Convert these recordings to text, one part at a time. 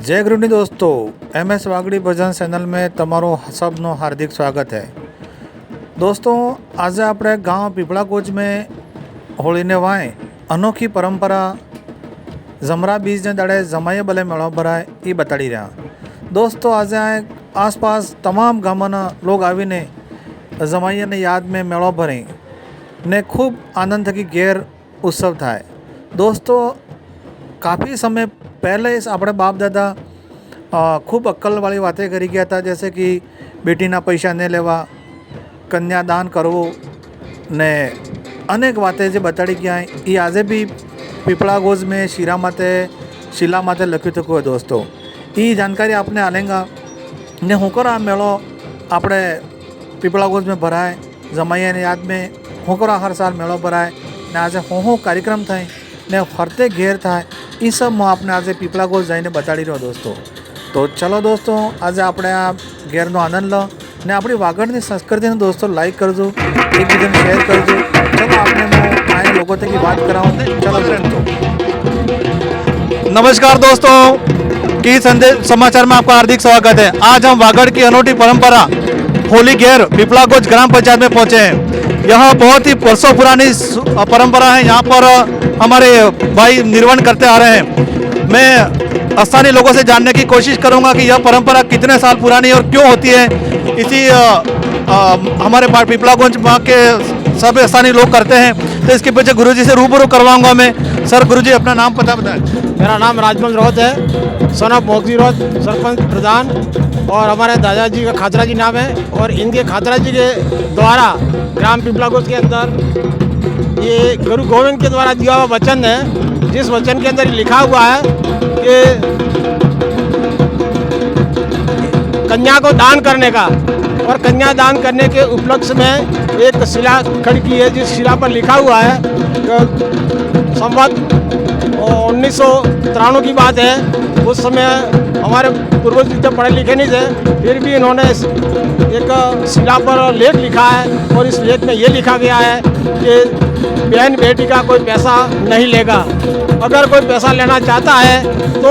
जय गुरुनी दोस्तों, MS वागड़ी भजन channel में तमारो सबनो हार्दिक स्वागत है। दोस्तों, आज આપણે ગામ પીપળાકોચ में હોળીને વાય અનોખી પરંપરા જમરા બીજને દાડે જમાઈએ બલે મેળો ભરાય એ બતાડી રહ્યા। दोस्तों, आज आसपास तमाम ગામના लोग આવીને જમાઈયાને याद में मेळो भरे ने खूब आनंद थकी घेर उत्सव थाय। दोस्तों, काफ़ी समय पहले अपने बाप दादा खूब अक्कल वाली बातें करी गया था, जैसे कि बेटीना पैसा नहीं लेवा, कन्यादान करवो ने अनेक बातें जो बताड़ी गया है। ये आज भी पीपळागोज में शिला माते लख्यू थकू है। दोस्तों, ये जानकारी आपने आलेगा ने होकर आ मेलो अपने पीपळागोज में भराए जमाइया ने याद में होकर हर साल मेलो भराए ने आज हो कार्यक्रम थाय ने फरते घेर थाय। ये सब मैं आपने आज पीपळागोज जाइने बताड़ी रहो। दोस्तों, तो चलो दोस्तों, आज आपणे आ घेरनो आनंद लो ने अपनी वागड़नी संस्कृति ने दोस्तों लाइक करजो, एक दूसरे में शेयर करजो। चलो आपने मैं आए लोगों तक की बात कराऊँ। चलो दोस्तों, नमस्कार दोस्तों, की संदेश समाचार में आपका हार्दिक स्वागत है। आज हम वागड़ की अनोखी परंपरा होली घेर पीपळाकोच ग्राम पंचायत में पहुंचे हैं। यह बहुत ही वर्षों पुरानी परंपरा है। यहाँ पर हमारे भाई निर्वहन करते आ रहे हैं। मैं स्थानीय लोगों से जानने की कोशिश करूंगा कि यह परंपरा कितने साल पुरानी है और क्यों होती है। इसी हमारे पीपळाकोच के सब स्थानीय लोग करते हैं, तो इसके पीछे गुरुजी से रूबरू करवाऊंगा मैं। सर, गुरुजी अपना नाम पता बताएं। मेरा नाम राजमल रोहत है, सन ऑफ मोगजी रोहत, सरपंच प्रधान, और हमारे दादाजी का खातरा जी नाम है। और इनके खातरा जी के द्वारा ग्राम पीपळाकोच के अंदर ये गुरु गोविंद के द्वारा दिया हुआ वचन है, जिस वचन के अंदर लिखा हुआ है कि कन्या को दान करने का, और कन्या दान करने के उपलक्ष्य में एक शिला खड़ी की है, जिस शिला पर लिखा हुआ है संवत 1993 की बात है। उस समय हमारे पूर्वज जब पढ़े लिखे नहीं थे, फिर भी इन्होंने एक शिला पर लेख लिखा है, और इस लेख में ये लिखा गया है कि बहन बेटी का कोई पैसा नहीं लेगा। अगर कोई पैसा लेना चाहता है तो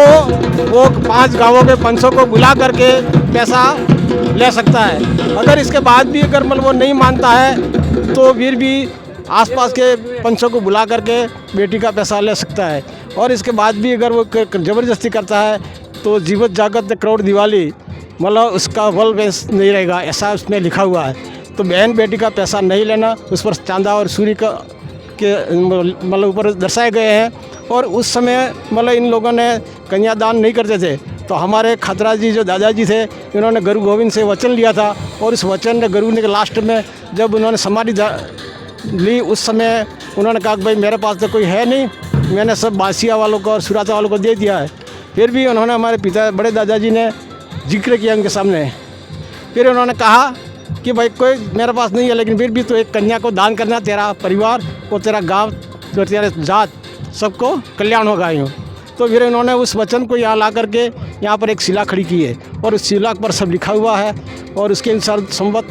वो 5 गांवों के पंचों को बुला करके पैसा ले सकता है। अगर इसके बाद भी अगर मतलब वो नहीं मानता है तो फिर भी आसपास के पंचों को बुला करके बेटी का पैसा ले सकता है। और इसके बाद भी अगर वो ज़बरदस्ती करता है तो जीवत जागत करोड़ दिवाली, मतलब उसका बल बेस नहीं रहेगा, ऐसा उसमें लिखा हुआ है। तो बहन बेटी का पैसा नहीं लेना, उस पर चांदा और सूर्य का के मतलब ऊपर दर्शाए गए हैं। और उस समय मतलब इन लोगों ने कन्यादान नहीं करते थे, तो हमारे खतरा जी जो दादाजी थे, इन्होंने गुरु गोविंद से वचन लिया था। और इस वचन ने गुरु ने के लास्ट में जब उन्होंने समाधि ली, उस समय उन्होंने कहा कि भाई मेरे पास तो कोई है नहीं, मैंने सब बासिया वालों को और सुराता वालों को दे दिया है। फिर भी उन्होंने हमारे पिता बड़े दादाजी ने जिक्र किया उनके सामने। फिर उन्होंने कहा कि भाई कोई मेरे पास नहीं है, लेकिन फिर भी तो एक कन्या को दान करना, तेरा परिवार और तेरा गांव और तेरा जात सबको कल्याण होगा यूँ। तो फिर इन्होंने उस वचन को यहाँ ला करके यहाँ पर एक शिला खड़ी की है, और उस शिला पर सब लिखा हुआ है। और उसके अनुसार संवत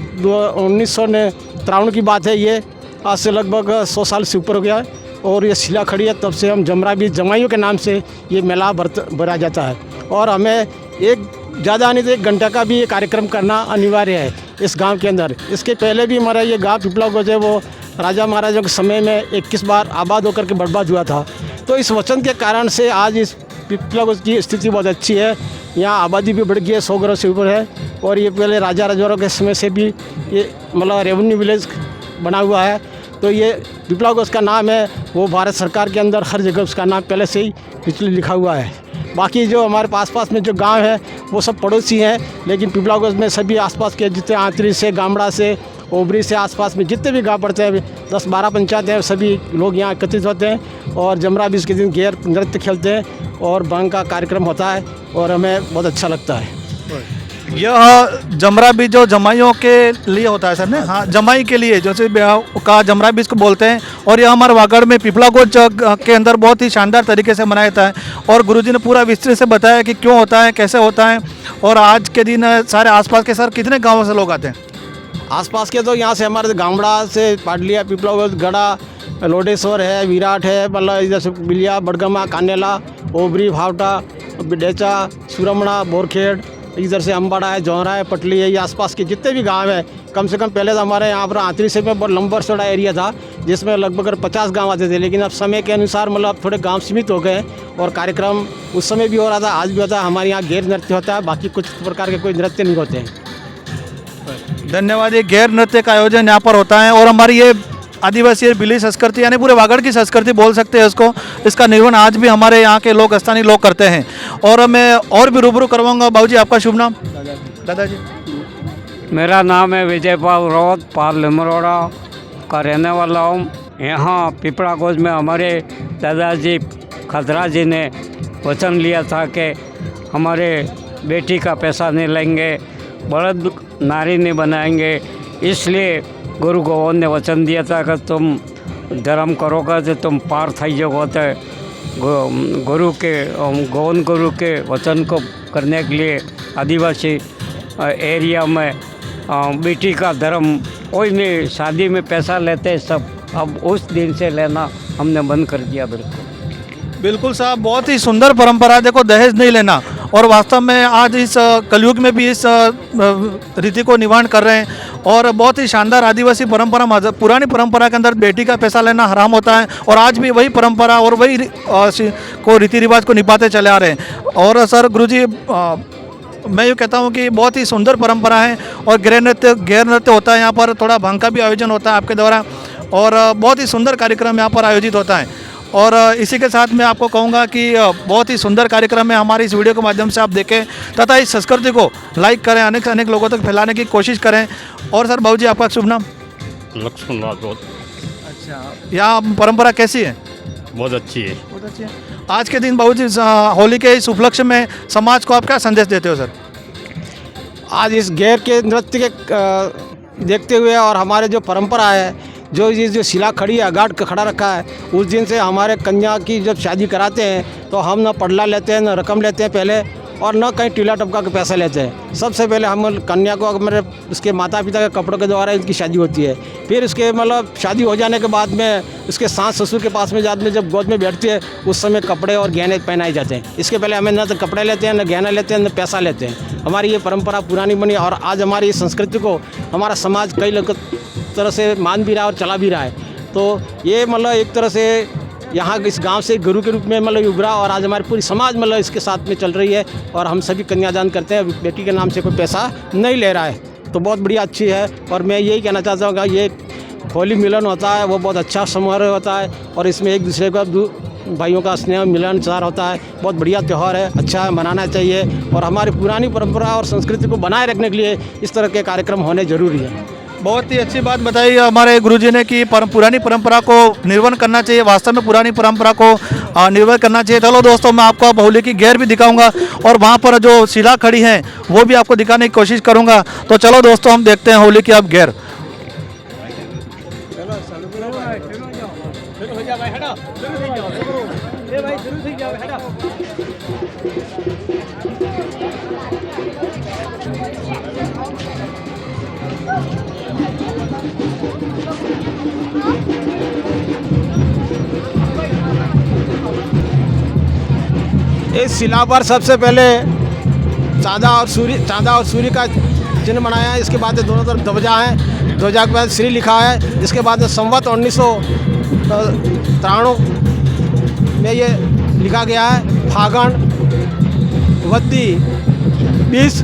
1993 की बात है। ये आज से लगभग 100 साल से ऊपर हो गया है, और ये शिला खड़ी है। तब से हम जमरा बीज जमाइयों के नाम से ये मेला भरा जाता है। और हमें एक ज़्यादा नहीं तो 1 घंटा का भी ये कार्यक्रम करना अनिवार्य है इस गांव के अंदर। इसके पहले भी हमारा ये गांव पीपळाकोच है, वो राजा महाराजाओं के समय में 21 बार आबाद होकर के बर्बाद हुआ था। तो इस वचन के कारण से आज इस पीपळाकोच की स्थिति बहुत अच्छी है। यहाँ आबादी भी बढ़ गई है, 100 घरों से ऊपर है। और ये पहले राजा रजवाड़ों के समय से भी ये मतलब रेवेन्यू विलेज बना हुआ है। तो ये पीपळाकोच का नाम है, वो भारत सरकार के अंदर हर जगह उसका नाम पहले से ही पिछले लिखा हुआ है। बाकी जो हमारे पास में जो गांव है वो सब पड़ोसी हैं, लेकिन पीपळाकोच में सभी आसपास के जितने आंतरी से, गामड़ा से, ओबरी से, आसपास में जितने भी गांव पड़ते हैं, 10-12 पंचायत हैं, सभी लोग यहाँ एकत्रित होते हैं। और जमरा बीज के दिन घेर नृत्य खेलते हैं और भांग का कार्यक्रम होता है, और हमें बहुत अच्छा लगता है। यह जमरा बीज जो जमाइयों के लिए होता है सर ने? हाँ, जमाई के लिए जैसे का जमरा बीज को बोलते हैं। और यह हमारे वागड़ में पीपळाकोच के अंदर बहुत ही शानदार तरीके से मनाया जाता है। और गुरुजी ने पूरा विस्तृत से बताया कि क्यों होता है, कैसे होता है। और आज के दिन सारे आसपास के सर कितने गाँवों से लोग आते हैं? आसपास के तो यहाँ से हमारे गामड़ा से पाडलिया, पीपळाकोच, गड़ा, लोडेश्वर है, विराट है, मतलब इधर से बिलिया, बड़गमा, कानेला, ओबरी, भावटा, बिडेचा, सुरमड़ा, बोरखेड़, इधर से अम्बाड़ा है, जौहरा है, पटली है, ये आसपास के जितने भी गांव हैं, कम से कम पहले तो हमारे यहाँ पर आंतरी से में बहुत लंबा चौड़ा एरिया था जिसमें लगभग 50 गांव आते थे, लेकिन अब समय के अनुसार मतलब अब थोड़े गांव सीमित हो गए और कार्यक्रम उस समय भी हो रहा था, आज भी होता है। हमारे यहाँ गैर नृत्य होता है, बाकी कुछ प्रकार के कोई नृत्य नहीं होते हैं। धन्यवाद। ये गैर नृत्य का आयोजन यहाँ पर होता है और हमारी ये आदिवासी बिली संस्कृति यानी पूरे वागड़ की संस्कृति बोल सकते हैं उसको, इसका निर्वहन आज भी हमारे यहाँ के लोग, स्थानीय लोग करते हैं। और मैं और भी रूबरू करवाऊंगा। बाबूजी, आपका शुभ नाम? दादाजी। मेरा नाम है विजयपाल राउत, पाल लिमरोड़ा का रहने वाला हूँ। यहाँ पिपड़ा कोच में हमारे दादाजी खतरा जी ने वचन लिया था कि हमारे बेटी का पैसा नहीं लेंगे, बड़द नारी नहीं बनाएंगे, इसलिए गुरु गोविंद ने वचन दिया था कि तुम धर्म करोगे तो तुम पार थी जाओगे। गुरु के गोविंद गुरु के वचन को करने के लिए आदिवासी एरिया में बेटी का धर्म कोई नहीं, शादी में पैसा लेते सब, अब उस दिन से लेना हमने बंद कर दिया। बिल्कुल साहब, बहुत ही सुंदर परंपरा। देखो, दहेज नहीं लेना, और वास्तव में आज इस कलयुग में भी इस रीति को निवारण कर रहे हैं। और बहुत ही शानदार आदिवासी परंपरा, पुरानी परंपरा के अंदर बेटी का पैसा लेना हराम होता है और आज भी वही परंपरा और वही को रीति रिवाज को निभाते चले आ रहे हैं। और सर गुरुजी, मैं यूँ कहता हूँ कि बहुत ही सुंदर परंपरा है और गैर नृत्य होता है यहाँ पर, थोड़ा भंग का भी आयोजन होता है आपके द्वारा और बहुत ही सुंदर कार्यक्रम यहाँ पर आयोजित होता है। और इसी के साथ मैं आपको कहूँगा कि बहुत ही सुंदर कार्यक्रम है, हमारी इस वीडियो के माध्यम से आप देखें तथा इस संस्कृति को लाइक करें, अनेक से अनेक लोगों तक फैलाने की कोशिश करें। और सर बाबूजी, आपका शुभ नाम? लक्ष्मण राठौर। अच्छा, यहाँ परंपरा कैसी है? बहुत अच्छी है। बहुत अच्छी है। आज के दिन बाबूजी, होली के इस उपलक्ष्य में समाज को आप क्या संदेश देते हो सर? आज इस गैर के नृत्य के देखते हुए और हमारे जो परंपरा है, जो शिला खड़ी है, अगाड़ खड़ा रखा है, उस दिन से हमारे कन्या की जब शादी कराते हैं तो हम न पड़ला लेते हैं, न रकम लेते हैं पहले, और न कहीं टीला टपका के पैसा लेते हैं। सबसे पहले हम कन्या को मेरे उसके माता पिता के कपड़ों के द्वारा इनकी शादी होती है। फिर उसके मतलब शादी हो जाने के बाद में उसके सास ससुर के पास में जाते में जब गोद में बैठती है उस समय कपड़े और गहने पहनाए जाते हैं। इसके पहले हमें न तो कपड़े लेते हैं, न गहना लेते हैं, न पैसा लेते हैं। हमारी ये परंपरा पुरानी बनी और आज हमारी इस संस्कृति को हमारा समाज कई तरह से मान भी रहा है और चला भी रहा है। तो ये मतलब एक तरह से यहाँ इस गांव से गुरु के रूप में मतलब उभरा और आज हमारी पूरी समाज मतलब इसके साथ में चल रही है और हम सभी कन्यादान करते हैं। बेटी के नाम से कोई पैसा नहीं ले रहा है, तो बहुत बढ़िया अच्छी है। और मैं यही कहना चाहता हूँ कि ये होली मिलन होता है वो बहुत अच्छा समारोह होता है और इसमें एक दूसरे का भाइयों का स्नेह मिलनसार होता है। बहुत बढ़िया त्यौहार है, अच्छा है, मनाना चाहिए और हमारी पुरानी परंपरा और संस्कृति को बनाए रखने के लिए इस तरह के कार्यक्रम होने जरूरी है। बहुत ही अच्छी बात बताई हमारे गुरुजी ने कि पुरानी परंपरा को निर्वहन करना चाहिए, वास्तव में पुरानी परंपरा को निर्वहन करना चाहिए। चलो दोस्तों, मैं आपको अब होली की गैर भी दिखाऊंगा और वहाँ पर जो शिला खड़ी हैं वो भी आपको दिखाने की कोशिश करूँगा। तो चलो दोस्तों, हम देखते हैं होली की अब गैर। इस शिला पर सबसे पहले चांदा और सूर्य का चिन्ह बनाया है। इसके बाद दोनों तरफ ध्वजा है, ध्वजा के बाद श्री लिखा है। इसके बाद संवत 1993 में ये लिखा गया है। फागण वद्दी बीज,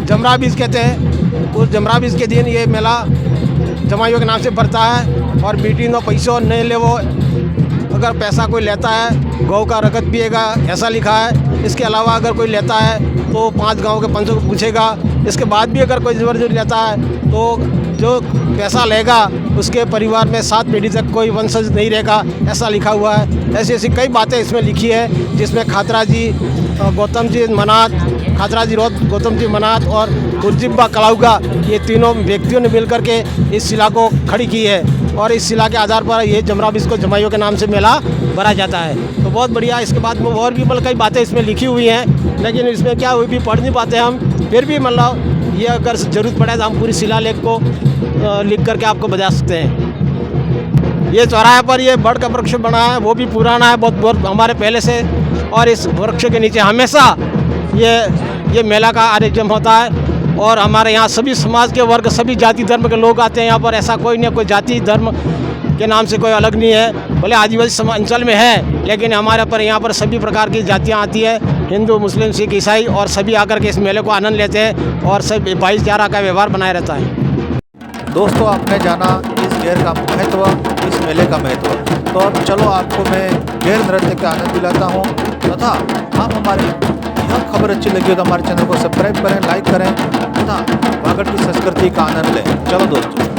जमरा बीज कहते हैं। उस जमरा बीज के दिन ये मेला जमाइयों के नाम से भरता है और बेटी नो पैसों नहीं ले, वो अगर पैसा कोई लेता है गौ का रगत पिएगा, ऐसा लिखा है। इसके अलावा अगर कोई लेता है तो 5 गांव के 500 को पूछेगा। इसके बाद भी अगर कोई ज़बरदस्ती लेता है तो जो पैसा लेगा उसके परिवार में 7 पीढ़ी तक कोई वंशज नहीं रहेगा, ऐसा लिखा हुआ है। ऐसी ऐसी कई बातें इसमें लिखी है, जिसमें खातरा जी, गौतम जी मनात, खातरा जी रोत, गौतम जी मनात और उर्जिब्बा कलाउगा, ये तीनों व्यक्तियों ने मिलकर के इस शिला को खड़ी की है और इस शिला के आधार पर ये जमरा बीज को जमाइयों के नाम से मेला भरा जाता है। तो बहुत बढ़िया। इसके बाद में और भी मतलब कई बातें इसमें लिखी हुई हैं, लेकिन इसमें क्या हुई भी पढ़ नहीं पाते हम। फिर भी मतलब ये अगर ज़रूरत पड़े तो हम पूरी शिलालेख को लिख करके आपको बता सकते हैं। ये चौराहे पर ये बड़ का वृक्ष बना है, वो भी पुराना है, बहुत हमारे पहले से और इस वृक्ष के नीचे हमेशा ये मेला का आयोजन होता है। और हमारे यहाँ सभी समाज के वर्ग, सभी जाति धर्म के लोग आते हैं यहाँ पर। ऐसा कोई नहीं, कोई जाति धर्म के नाम से कोई अलग नहीं है। भले आदिवासी अंचल में है, लेकिन हमारे पर यहाँ पर सभी प्रकार की जातियाँ आती है, हिंदू, मुस्लिम, सिख, ईसाई, और सभी आकर के इस मेले को आनंद लेते हैं और सब भाईचारा का व्यवहार बनाए रहता है। दोस्तों, आपने जाना इस गेर का महत्व, इस मेले का महत्व। तो अब चलो आपको मैं गेर नृत्य का आनंद दिलाता हूँ, तथा आप हमारी यह खबर अच्छी लगी हो तो हमारे चैनल को सब्सक्राइब करें, लाइक करें तथा वागड़ की संस्कृति का आनंद लें। चलो दोस्तों।